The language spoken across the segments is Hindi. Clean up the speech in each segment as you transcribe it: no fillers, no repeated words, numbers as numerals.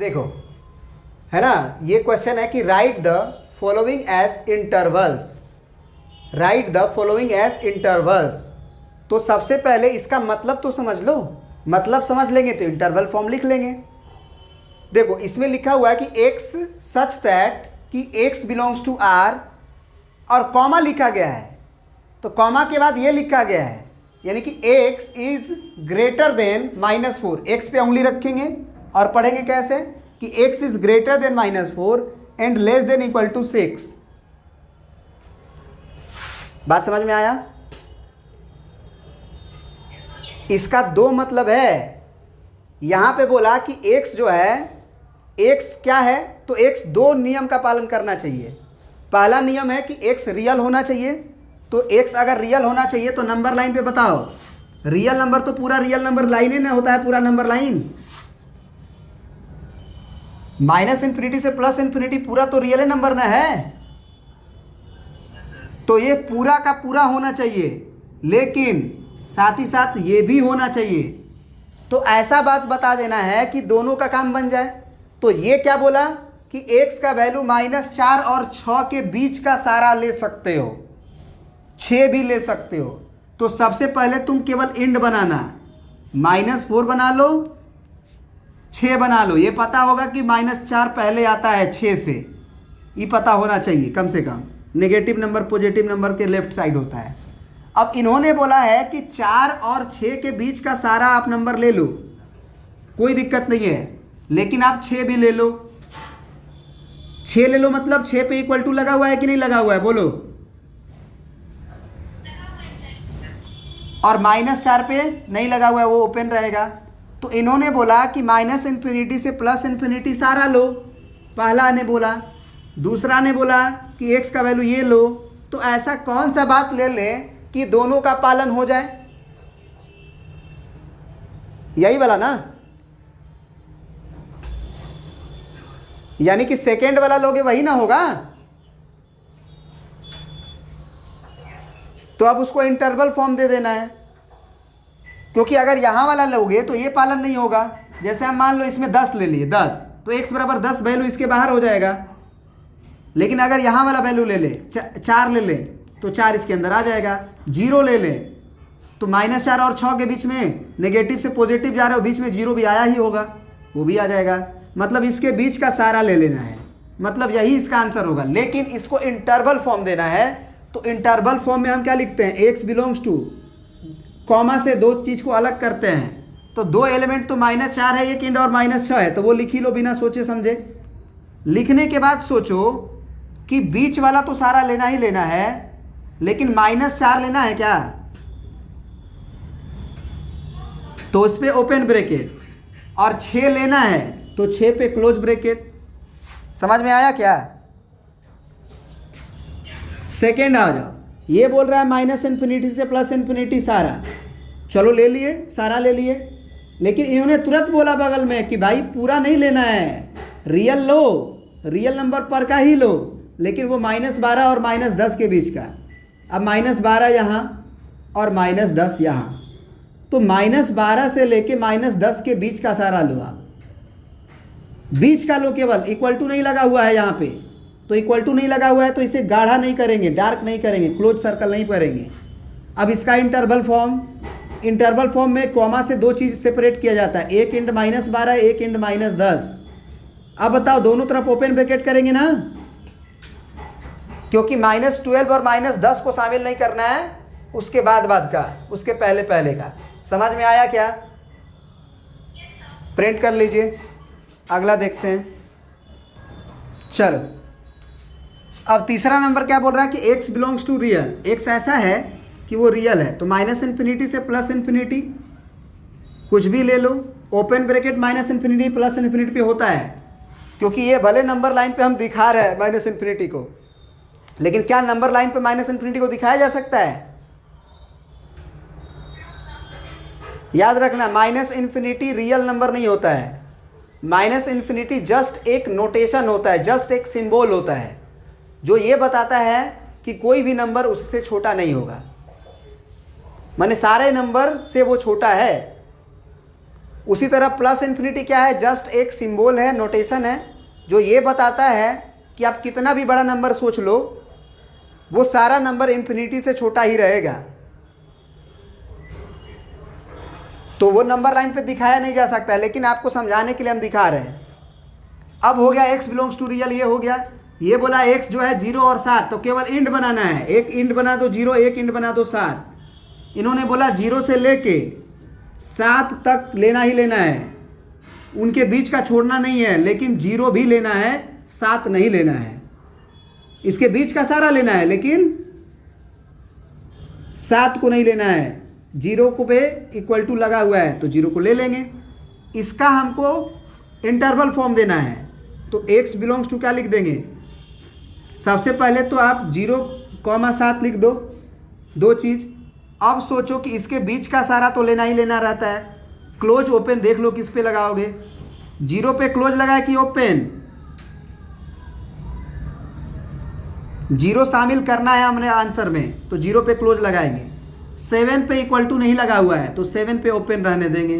देखो है ना, ये क्वेश्चन है कि write the following as intervals, write the following as intervals. तो सबसे पहले इसका मतलब तो समझ लो, मतलब समझ लेंगे तो इंटरवल फॉर्म लिख लेंगे। देखो इसमें लिखा हुआ है कि एक्स सच दैट कि एक्स बिलोंग्स टू आर और कॉमा लिखा गया है, तो कॉमा के बाद ये लिखा गया है यानी कि x is greater than -4। X पे उंगली रखेंगे और पढ़ेंगे कैसे कि x is greater than -4 and less than equal to 6। बात समझ में आया? इसका दो मतलब है। यहां पे बोला कि एक्स जो है, एक्स क्या है, तो एक्स दो नियम का पालन करना चाहिए। पहला नियम है कि एक्स रियल होना चाहिए, तो एक्स अगर रियल होना चाहिए तो नंबर लाइन पे बताओ, रियल नंबर तो पूरा रियल नंबर लाइन ही ना होता है, पूरा नंबर लाइन। -∞ से +∞ पूरा तो रियल नंबर ना है, तो ये पूरा का पूरा होना चाहिए, लेकिन साथ ही साथ ये भी होना चाहिए। तो ऐसा बात बता देना है कि दोनों का काम बन जाए। तो ये क्या बोला कि x का वैल्यू -4 और 6 के बीच का सारा ले सकते हो, 6 भी ले सकते हो। तो सबसे पहले तुम केवल इंड बनाना, -4 बना लो, 6 बना लो। ये पता होगा कि -4 पहले आता है 6 से, ये पता होना चाहिए कम से कम। नेगेटिव नंबर पॉजिटिव नंबर के लेफ्ट साइड होता है। अब इन्होंने बोला है कि 4 और 6 के बीच का सारा आप नंबर ले लो, कोई दिक्कत नहीं है, लेकिन आप 6 भी ले लो। 6 ले लो मतलब 6 पे इक्वल टू लगा हुआ है कि नहीं लगा हुआ है, बोलो। और -4 पे नहीं लगा हुआ है, वो ओपन रहेगा। तो इन्होंने बोला कि -∞ से +∞ सारा लो, पहला ने बोला। दूसरा ने बोला कि x का वैल्यू ये लो। तो ऐसा कौन सा बात ले लें कि दोनों का पालन हो जाए? यही वाला ना, यानी कि सेकेंड वाला लोगे वही ना होगा। तो अब उसको इंटरवल फॉर्म दे देना है, क्योंकि अगर यहां वाला लोगे तो ये पालन नहीं होगा। जैसे हम मान लो इसमें 10 ले लिए, 10 तो x बराबर 10 वैल्यू इसके बाहर हो जाएगा। लेकिन अगर यहां वाला वैल्यू ले ले, 4 ले ले तो 4 इसके अंदर आ जाएगा। 0 ले ले तो -4 और 6 के बीच में नेगेटिव से पॉजिटिव जा रहे हो, बीच में 0 भी आया ही होगा, वो भी आ जाएगा। मतलब इसके बीच का सारा ले लेना है, मतलब यही इसका आंसर होगा। लेकिन इसको इंटरवल फॉर्म देना है, तो इंटरवल फॉर्म में हम क्या लिखते हैं, एक्स बिलोंग्स टू, कॉमा से दो चीज़ को अलग करते हैं। तो दो एलिमेंट तो -4 है एक इंड और -6 है, तो वो लिख ही लो बिना सोचे समझे। लिखने के बाद सोचो कि बीच वाला तो सारा लेना ही लेना है, लेकिन -4 लेना है क्या, तो उस पर ओपन ब्रैकेट, और 6 लेना है तो 6 पे क्लोज ब्रैकेट। समझ में आया क्या? सेकेंड आ जाओ, ये बोल रहा है -∞ से +∞ सारा, चलो ले लिए, सारा ले लिए। लेकिन इन्होंने तुरंत बोला बगल में कि भाई पूरा नहीं लेना है, रियल लो, रियल नंबर पर का ही लो, लेकिन वो -12 और -10 के बीच का। अब -12 यहाँ और -10 यहाँ, तो -12 से लेके -10 के बीच का सारा लो आप, बीच का लो केवल। इक्वल टू नहीं लगा हुआ है यहाँ पे, तो इक्वल टू नहीं लगा हुआ है तो इसे गाढ़ा नहीं करेंगे, डार्क नहीं करेंगे, क्लोज सर्कल नहीं करेंगे। अब इसका इंटरवल फॉर्म, इंटरवल फॉर्म में कॉमा से दो चीज़ सेपरेट किया जाता है, एक इंड -12 एक इंड -10। अब बताओ दोनों तरफ ओपन ब्रैकेट करेंगे ना, क्योंकि -12 और -10 को शामिल नहीं करना है उसके बाद का, उसके पहले का। समझ में आया क्या? प्रिंट कर लीजिए, अगला देखते हैं। चलो अब तीसरा नंबर क्या बोल रहा है कि x belongs to real, x ऐसा है कि वो रियल है, तो -∞ से +∞ कुछ भी ले लो। ओपन ब्रैकेट -∞ +∞ पे होता है, क्योंकि ये भले नंबर लाइन पे हम दिखा रहे हैं -∞ को, लेकिन क्या नंबर लाइन पे -∞ को दिखाया जा सकता है? याद रखना, -∞ रियल नंबर नहीं होता है। -∞ जस्ट एक नोटेशन होता है, जस्ट एक सिंबल होता है, जो ये बताता है कि कोई भी नंबर उससे छोटा नहीं होगा, माने सारे नंबर से वो छोटा है। उसी तरह प्लस इन्फिनिटी क्या है, जस्ट एक सिंबल है, नोटेशन है, जो ये बताता है कि आप कितना भी बड़ा नंबर सोच लो वो सारा नंबर इन्फिनिटी से छोटा ही रहेगा। तो वो नंबर लाइन पे दिखाया नहीं जा सकता है, लेकिन आपको समझाने के लिए हम दिखा रहे हैं। अब हो गया x बिलोंग्स टू रियल, ये हो गया। ये बोला x जो है 0 और 7, तो केवल इंड बनाना है, एक इंड बना दो 0, एक इंड बना दो 7। इन्होंने बोला 0 से लेके 7 तक लेना ही लेना है, उनके बीच का छोड़ना नहीं है, लेकिन 0 भी लेना है, 7 नहीं लेना है। इसके बीच का सारा लेना है लेकिन 7 को नहीं लेना है। 0 को पे इक्वल टू लगा हुआ है तो 0 को ले लेंगे। इसका हमको इंटरवल फॉर्म देना है, तो x बिलोंग्स टू क्या लिख देंगे, सबसे पहले तो आप 0,7 लिख दो, दो चीज़। अब सोचो कि इसके बीच का सारा तो लेना ही लेना रहता है। क्लोज ओपन देख लो किस पे लगाओगे, 0 पे क्लोज लगाए कि ओपन, 0 शामिल करना है हमने आंसर में, तो 0 पे क्लोज लगाएंगे। 7 पे इक्वल टू नहीं लगा हुआ है तो 7 पे ओपन रहने देंगे।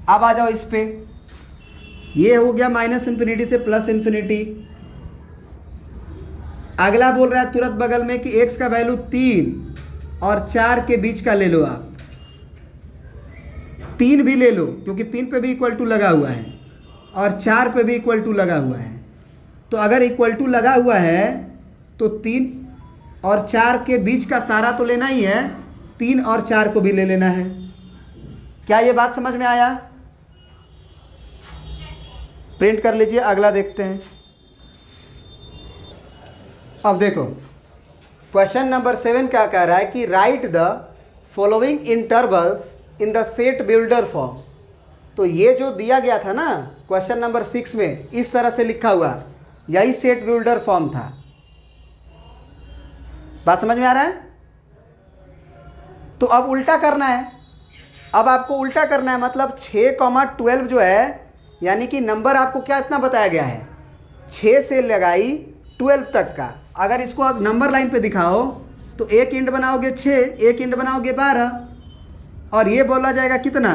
अब आ जाओ इस पे, ये हो गया माइनस इन्फिनिटी से प्लस इन्फिनिटी। अगला बोल रहा है तुरंत बगल में कि x का वैल्यू 3 और 4 के बीच का ले लो। आप 3 भी ले लो क्योंकि 3 पे भी इक्वल टू लगा हुआ है और 4 पे भी इक्वल टू लगा हुआ है। तो अगर इक्वल टू लगा हुआ है तो 3 और 4 के बीच का सारा तो लेना ही है, 3 और 4 को भी ले लेना है। क्या ये बात समझ में आया? प्रिंट कर लीजिए, अगला देखते हैं। अब देखो क्वेश्चन नंबर 7 क्या कह रहा है कि write the following intervals in the set builder form. तो ये जो दिया गया था ना क्वेश्चन नंबर 6 में, इस तरह से लिखा हुआ, यही सेट बिल्डर फॉर्म था। बात समझ में आ रहा है? तो अब उल्टा करना है। अब आपको उल्टा करना है, मतलब 6,12 जो है, यानी कि नंबर आपको क्या इतना बताया गया है, 6 से लगाई 12 तक का। अगर इसको आप नंबर लाइन पे दिखाओ तो एक इंड बनाओगे 6, एक इंड बनाओगे 12, और ये बोला जाएगा कितना,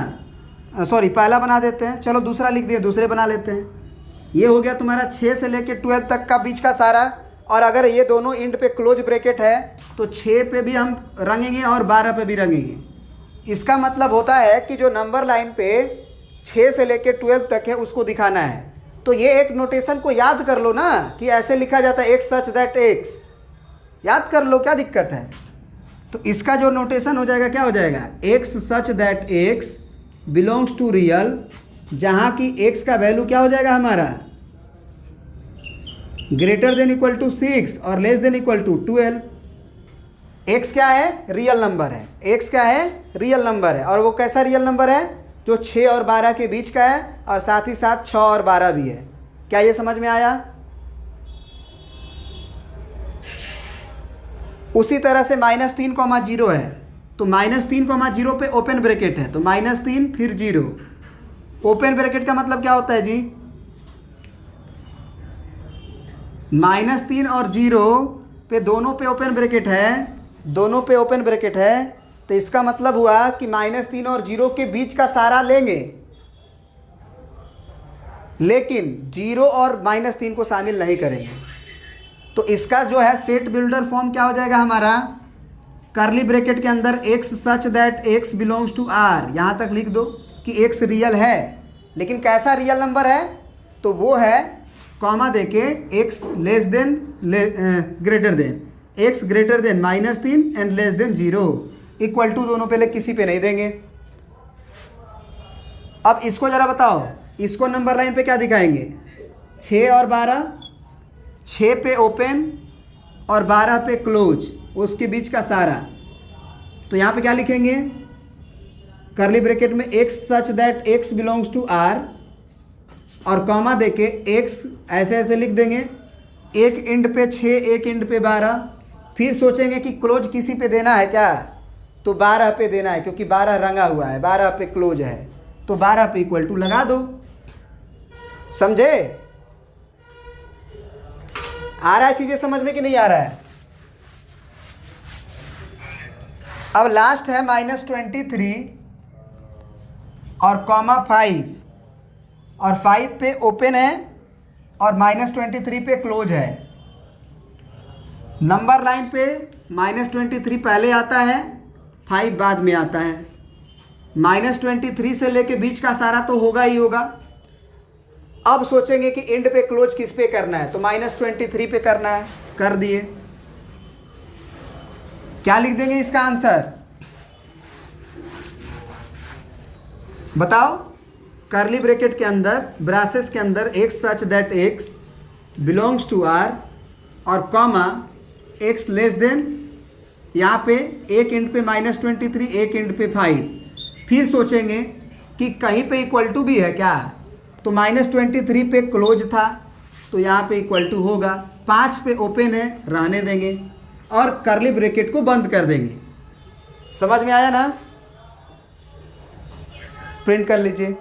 सॉरी पहला बना देते हैं, चलो दूसरा लिख दिए, दूसरे बना लेते हैं। ये हो गया तुम्हारा 6 से लेके 12 तक का बीच का सारा। और अगर ये दोनों इंड पे क्लोज ब्रैकेट है तो 6 पे भी हम रंगेंगे और 12 पे भी रंगेंगे। इसका मतलब होता है कि जो नंबर लाइन पे 6 से लेके 12 तक है उसको दिखाना है। तो ये एक नोटेशन को याद कर लो ना कि ऐसे लिखा जाता है x सच दैट x, याद कर लो, क्या दिक्कत है। तो इसका जो नोटेशन हो जाएगा क्या हो जाएगा, x such that x belongs to real, जहाँ की x का वैल्यू क्या हो जाएगा हमारा, ग्रेटर देन इक्वल टू 6 और less than equal to 12। x क्या है, रियल नंबर है, x क्या है, रियल नंबर है। और वो कैसा रियल नंबर है, जो 6 और 12 के बीच का है, और साथ ही साथ 6 और 12 भी है। क्या ये समझ में आया? उसी तरह से -3,0 है, तो -3,0 पे ओपन ब्रैकेट है, तो -3 फिर 0। ओपन ब्रैकेट का मतलब क्या होता है जी, -3 और 0 पे दोनों पे ओपन ब्रैकेट है, दोनों पे ओपन ब्रैकेट है, तो इसका मतलब हुआ कि -3 और 0 के बीच का सारा लेंगे, लेकिन 0 और -3 को शामिल नहीं करेंगे। तो इसका जो है सेट बिल्डर फॉर्म क्या हो जाएगा हमारा, कर्ली ब्रैकेट के अंदर x such that x belongs to r, यहाँ तक लिख दो कि x रियल है। लेकिन कैसा रियल नंबर है, तो वो है कॉमा देके x less than greater than, x greater than -3 and less than 0, equal to दोनों पहले किसी पे नहीं देंगे। अब इसको ज़रा बताओ, इसको नंबर लाइन पे क्या दिखाएंगे, 6 और 12, 6 पे ओपन और 12 पे क्लोज, उसके बीच का सारा। तो यहाँ पे क्या लिखेंगे, कर्ली ब्रैकेट में x such that x belongs to r, और कॉमा देके x ऐसे ऐसे लिख देंगे, एक इंड पे 6, एक इंड पे 12। फिर सोचेंगे कि क्लोज किसी पे देना है क्या, तो 12 पे देना है, क्योंकि 12 रंगा हुआ है, 12 पे क्लोज है, तो 12 पे इक्वल टू लगा दो। समझे? आ रहा है चीज़ें समझ में कि नहीं आ रहा है? अब लास्ट है -23 और कॉमा 5 और 5 पे ओपन है और -23 पे क्लोज है। नंबर लाइन पे -23 पहले आता है, 5 बाद में आता है। -23 से लेके बीच का सारा तो होगा ही होगा। अब सोचेंगे कि एंड पे क्लोज किस पे करना है, तो -23 पे करना है, कर दिए। क्या लिख देंगे इसका आंसर बताओ। कर्ली ब्रैकेट के अंदर, ब्रासेस के अंदर x such that x belongs to r और कॉमा x लेस देन, यहाँ पे एक एंड पे -23, एक एंड पे 5। फिर सोचेंगे कि कहीं पे इक्वल टू भी है क्या, तो -23 पे क्लोज था तो यहाँ पे इक्वल टू होगा, 5 पे ओपन है रहने देंगे और कर्ली ब्रैकेट को बंद कर देंगे। समझ में आया ना? प्रिंट कर लीजिए।